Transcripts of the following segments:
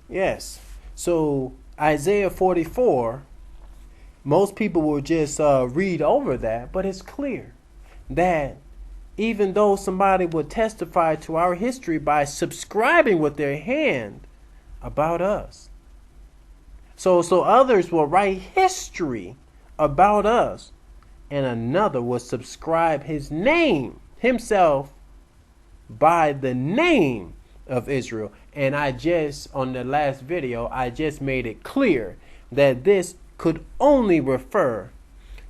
Yes. So Isaiah 44, most people will just read over that, but it's clear that even though somebody would testify to our history by subscribing with their hand about us, so others will write history about us, and another will subscribe his name himself by the name of Israel. And I just, on the last video, I just made it clear that this could only refer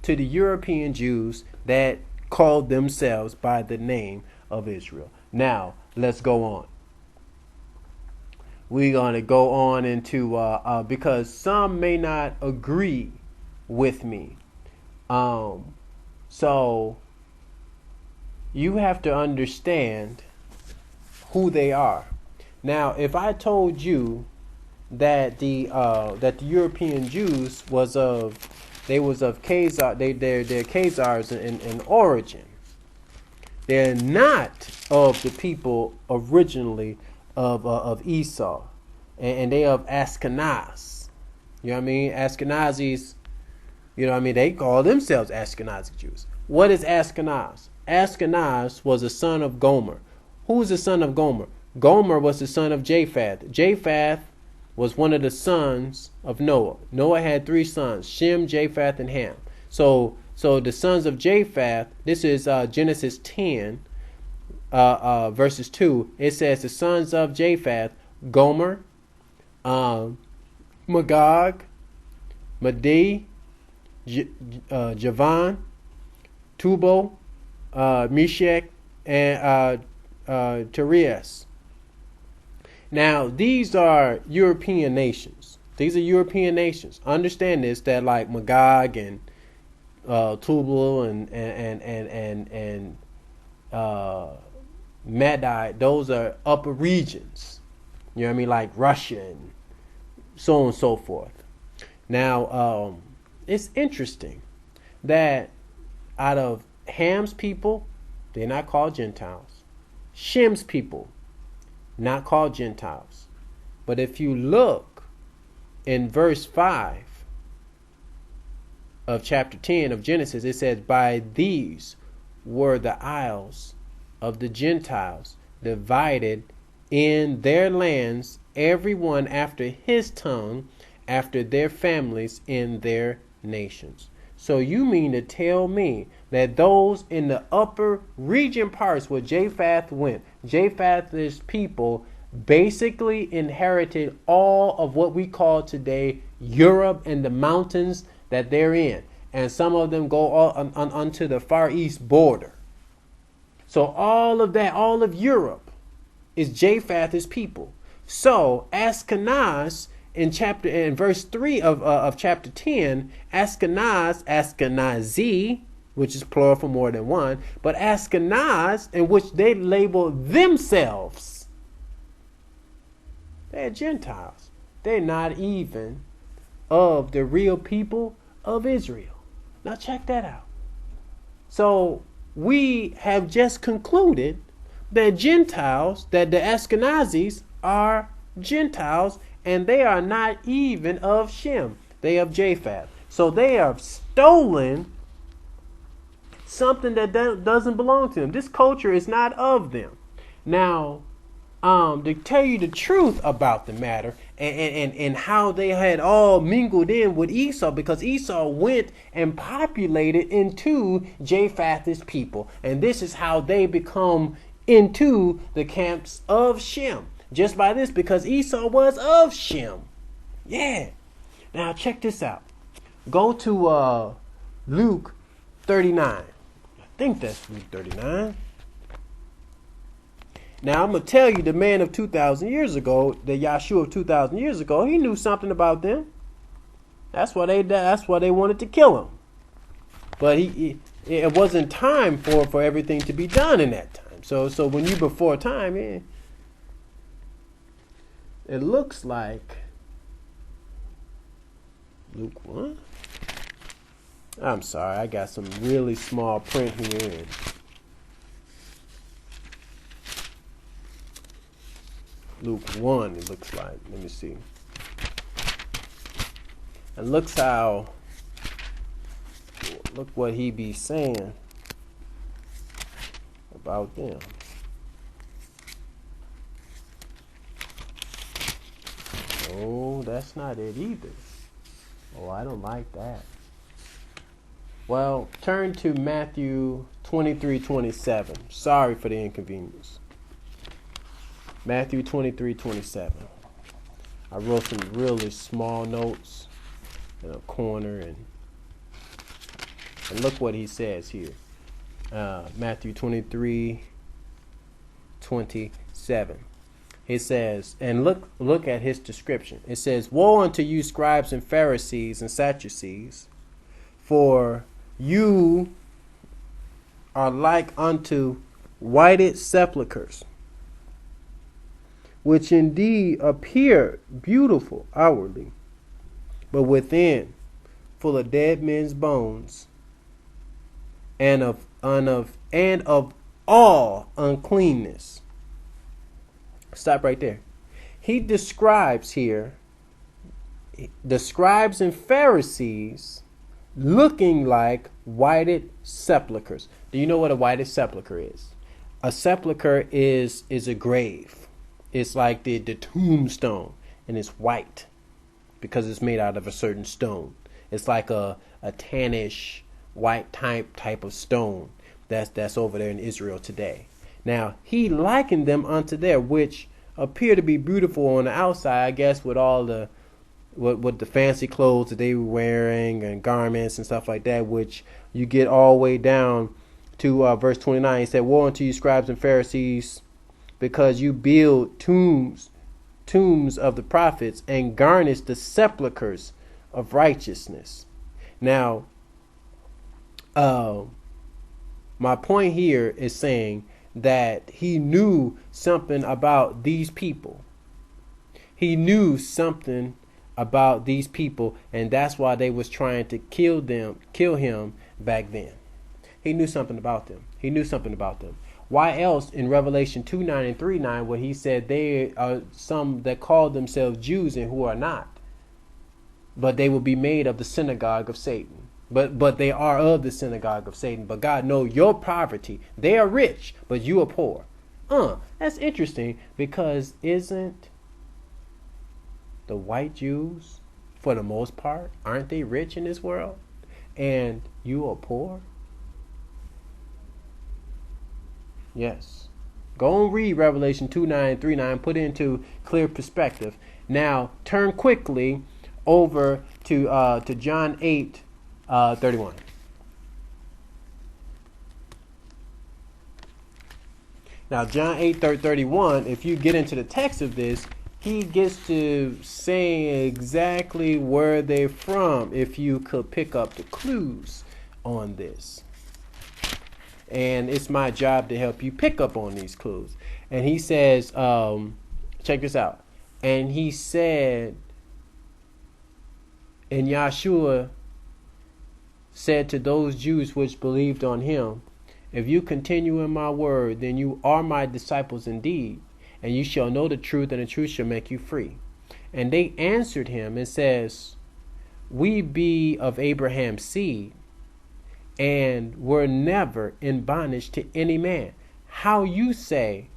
to the European Jews that called themselves by the name of Israel. Now, let's go on. We're going to go on into, because some may not agree with me. So you have to understand who they are. Now, if I told you that the European Jews was of Khazar, they're Khazars in origin. They're not of the people originally of Esau, and they of Ashkenaz. You know what I mean? Ashkenazis. You know what I mean? They call themselves Ashkenazi Jews. What is Ashkenaz? Ashkenaz was a son of Gomer. Who was the son of Gomer? Gomer was the son of Japheth. Japheth was one of the sons of Noah. Noah had 3 sons, Shem, Japheth, and Ham. So the sons of Japheth, this is Genesis 10, verses 2. It says the sons of Japheth, Gomer, Magog, Madai, Javan, Tubal, Meshach, and Tereus. Now, these are European nations. These are European nations. Understand this, that like Magog and Tubal and Madai, those are upper regions. You know what I mean? Like Russia and so on and so forth. Now, it's interesting that out of Ham's people, they're not called Gentiles. Shem's people, not called Gentiles. But if you look in verse 5 of chapter 10 of Genesis, it says, by these were the isles of the Gentiles divided in their lands, every one after his tongue, after their families in their nations. So you mean to tell me that those in the upper region parts where Japheth went, Japheth's people basically inherited all of what we call today Europe and the mountains that they're in. And some of them go onto the Far East border. So all of that, all of Europe is Japheth's people. So Ashkenaz in verse 3 of chapter 10, Ashkenaz, Ashkenazi, which is plural for more than one, but Ashkenaz, in which they label themselves, they're Gentiles. They're not even of the real people of Israel. Now check that out. So we have just concluded that Gentiles, that the Ashkenazis are Gentiles, and they are not even of Shem. They are of Japheth. So they have stolen something that doesn't belong to them. This culture is not of them. Now, to tell you the truth about the matter and how they had all mingled in with Esau, because Esau went and populated into Japheth's people. And this is how they become into the camps of Shem. Just by this, because Esau was of Shem. Yeah. Now check this out. Go to Luke 39. I think that's Luke 39. Now I'm going to tell you, the man of 2,000 years ago, the Yahshua of 2,000 years ago, he knew something about them. That's why they wanted to kill him. But it wasn't time for everything to be done in that time. So when you before time, it looks like Luke 1. I'm sorry, I got some really small print here. Luke 1, it looks like. Let me see. And look what he be saying about them. Oh, that's not it either. Oh, I don't like that. Well, turn to Matthew 23:27. Sorry for the inconvenience. Matthew 23:27. I wrote some really small notes in a corner, and look what he says here. Matthew 23:27. It says, and look at his description. It says, "Woe unto you, scribes and Pharisees and Sadducees, for you are like unto whited sepulchres, which indeed appear beautiful outwardly, but within full of dead men's bones, and of all uncleanness." Stop right there. He describes here the scribes and Pharisees looking like whited sepulchres. Do you know what a whited sepulchre is? A sepulchre is a grave. It's like the tombstone, and it's white because it's made out of a certain stone. It's like a tannish white type of stone that's over there in Israel today. Now, he likened them unto there, which appear to be beautiful on the outside, I guess, with all the with the fancy clothes that they were wearing and garments and stuff like that, which you get all the way down to verse 29. He said, "Woe unto you, scribes and Pharisees, because you build tombs of the prophets and garnish the sepulchres of righteousness." Now, my point here is saying that he knew something about these people. He knew something about these people, and that's why they was trying to kill him back then. He knew something about them. He knew something about them. Why else in Revelation 2:9 and 3:9, where he said they are some that call themselves Jews and who are not, but they will be made of the synagogue of Satan. But they are of the synagogue of Satan. But God knows your poverty. They are rich, but you are poor. That's interesting, because isn't the white Jews, for the most part, aren't they rich in this world? And you are poor? Yes. Go and read Revelation 2:9 and 3:9. Put it into clear perspective. Now, turn quickly over to John 8:31. Now, John 8:31, if you get into the text of this, he gets to say exactly where they're from, if you could pick up the clues on this. And it's my job to help you pick up on these clues. And he says, check this out. And he said, and Yahshua said to those Jews which believed on him, "If you continue in my word, then you are my disciples indeed, and you shall know the truth, and the truth shall make you free." And they answered him and says, "We be of Abraham's seed, and were never in bondage to any man. How you say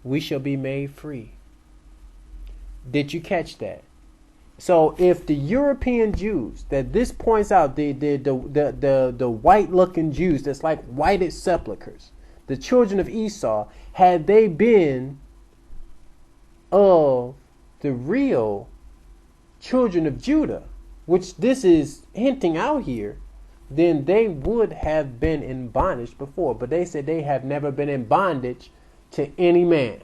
we shall be made free?" Did you catch that? So if the European Jews that this points out, the white looking Jews that's like whited sepulchres, the children of Esau, had they been of the real children of Judah, which this is hinting out here, then they would have been in bondage before. But they said they have never been in bondage to any man.